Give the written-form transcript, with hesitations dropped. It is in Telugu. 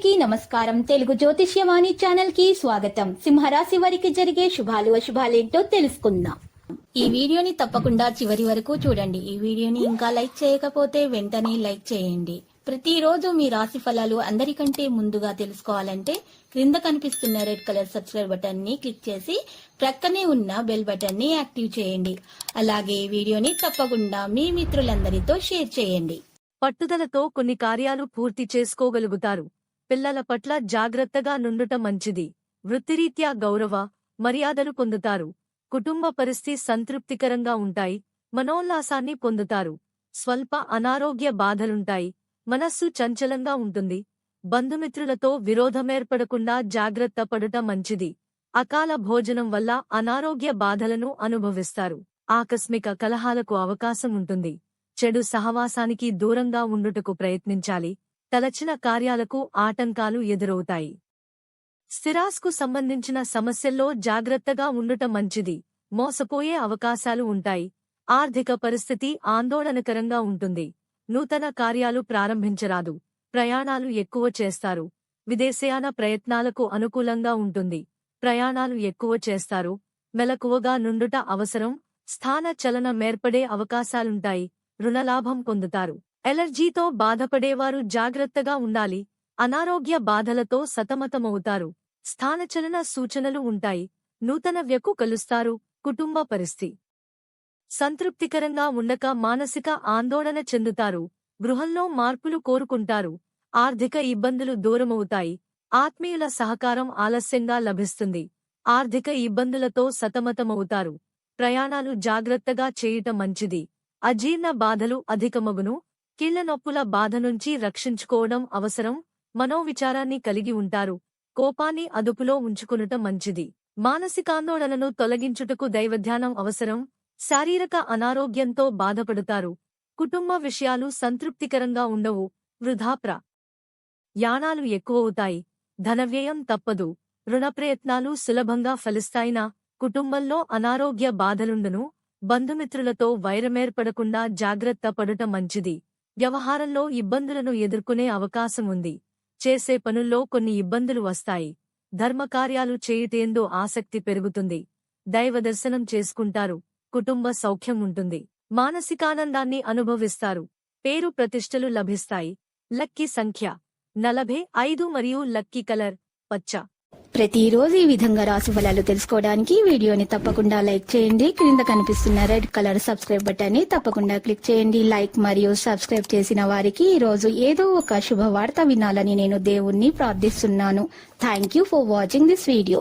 అందరికీ నమస్కారం. తెలుగు జ్యోతిష్యవాణి ఛానల్ కి స్వాగతం. సింహరాశి వారికి జరిగే శుభాలు అశుభాలేంటో తెలుసుకుందాం. ఈ వీడియోని తప్పకుండా చివరి వరకు చూడండి. ఈ వీడియోని ఇంకా లైక్ చేయకపోతే వెంటనే లైక్ చేయండి. ప్రతిరోజు మీ రాశి ఫలాలు అందరికంటే ముందుగా తెలుసుకోవాలంటే క్రింద కనిపిస్తున్న రెడ్ కలర్ సబ్స్క్రైబ్ బటన్ ని క్లిక్ చేసి ప్రక్కనే ఉన్న బెల్ బటన్ ని యాక్టివ్ చేయండి. అలాగే ఈ వీడియోని తప్పకుండా మీ మిత్రులందరితో షేర్ చేయండి. పట్టుదలతో కొన్ని కార్యాలు పూర్తి చేసుకోగలుగుతారు. పిల్లల పట్ల జాగ్రత్తగా నుండుట మంచిది. వృత్తిరీత్యా గౌరవ మర్యాదలు పొందుతారు. కుటుంబ పరిస్థితి సంతృప్తికరంగా ఉంటాయి. మనోల్లాసాన్ని పొందుతారు. స్వల్ప అనారోగ్య బాధలుంటాయి. మనస్సు చంచలంగా ఉంటుంది. బంధుమిత్రులతో విరోధమేర్పడకుండా జాగ్రత్త పడుట మంచిది. అకాల భోజనం వల్ల అనారోగ్య బాధలను అనుభవిస్తారు. ఆకస్మిక కలహాలకు అవకాశం ఉంటుంది. చెడు సహవాసానికి దూరంగా ఉండుటకు ప్రయత్నించాలి. తలచిన కార్యాలకు ఆటంకాలు ఎదురవుతాయి. స్థిరాస్తికు సంబంధించిన సమస్యల్లో జాగ్రత్తగా ఉండుట మంచిది. మోసపోయే అవకాశాలు ఉంటాయి. ఆర్థిక పరిస్థితి ఆందోళనకరంగా ఉంటుంది. నూతన కార్యాలు ప్రారంభించరాదు. ప్రయాణాలు ఎక్కువ చేస్తారు. విదేశయాన ప్రయత్నాలకు అనుకూలంగా ఉంటుంది. ప్రయాణాలు ఎక్కువ చేస్తారు. మెలకువగా నుండుట అవసరం. స్థాన చలనమేర్పడే అవకాశాలుంటాయి. రుణలాభం పొందుతారు. ఎలర్జీతో బాధపడేవారు జాగ్రత్తగా ఉండాలి. అనారోగ్య బాధలతో సతమతమవుతారు. స్థానచలన సూచనలు ఉంటాయి. నూతన వ్యక్తి కలుస్తారు. కుటుంబ పరిస్థితి సంతృప్తికరంగా ఉండక మానసిక ఆందోళన చెందుతారు. గృహంలో మార్పులు కోరుకుంటారు. ఆర్థిక ఇబ్బందులు దూరమవుతాయి. ఆత్మీయుల సహకారం ఆలస్యంగా లభిస్తుంది. ఆర్థిక ఇబ్బందులతో సతమతమవుతారు. ప్రయాణాలు జాగ్రత్తగా చేయటం మంచిది. అజీర్ణ బాధలు అధికమగును. కీళ్ల నొప్పుల బాధ నుంచి రక్షించుకోవడం అవసరం. మనోవిచారాన్ని కలిగి ఉంటారు. కోపాన్ని అదుపులో ఉంచుకునటం మంచిది. మానసికాందోళనను తొలగించుటకు దైవధ్యానం అవసరం. శారీరక అనారోగ్యంతో బాధపడుతారు. కుటుంబ విషయాలు సంతృప్తికరంగా ఉండవు. యాణాలు ఎక్కువవుతాయి. ధనవ్యయం తప్పదు. రుణ ప్రయత్నాలు సులభంగా ఫలిస్తాయినా కుటుంబంలో అనారోగ్య బాధలుండును. బంధుమిత్రులతో వైరమేర్పడకుండా జాగ్రత్త పడుట మంచిది. వ్యవహారంలో ఇబ్బందులను ఎదుర్కొనే అవకాశం ఉంది. చేసే పనుల్లో కొన్ని ఇబ్బందులు వస్తాయి. ధర్మకార్యాలు చేయుటేందో ఆసక్తి పెరుగుతుంది. దైవదర్శనం చేసుకుంటారు. కుటుంబ సౌఖ్యం ఉంటుంది. మానసికానందాన్ని అనుభవిస్తారు. పేరు ప్రతిష్టలు లభిస్తాయి. లక్కీ సంఖ్య 45 మరియు లక్కీ కలర్ పచ్చ. ప్రతిరోజు ఈ విధంగా రాశి ఫలాలు తెలుసుకోవడానికి వీడియోని తప్పకుండా లైక్ చేయండి. క్రింద కనిపిస్తున్న రెడ్ కలర్ సబ్స్క్రైబ్ బటన్ ని తప్పకుండా క్లిక్ చేయండి. లైక్ మరియు సబ్స్క్రైబ్ చేసిన వారికి ఈ రోజు ఏదో ఒక శుభవార్త వినాలని నేను దేవుణ్ణి ప్రార్థిస్తున్నాను. Thank you for watching this video.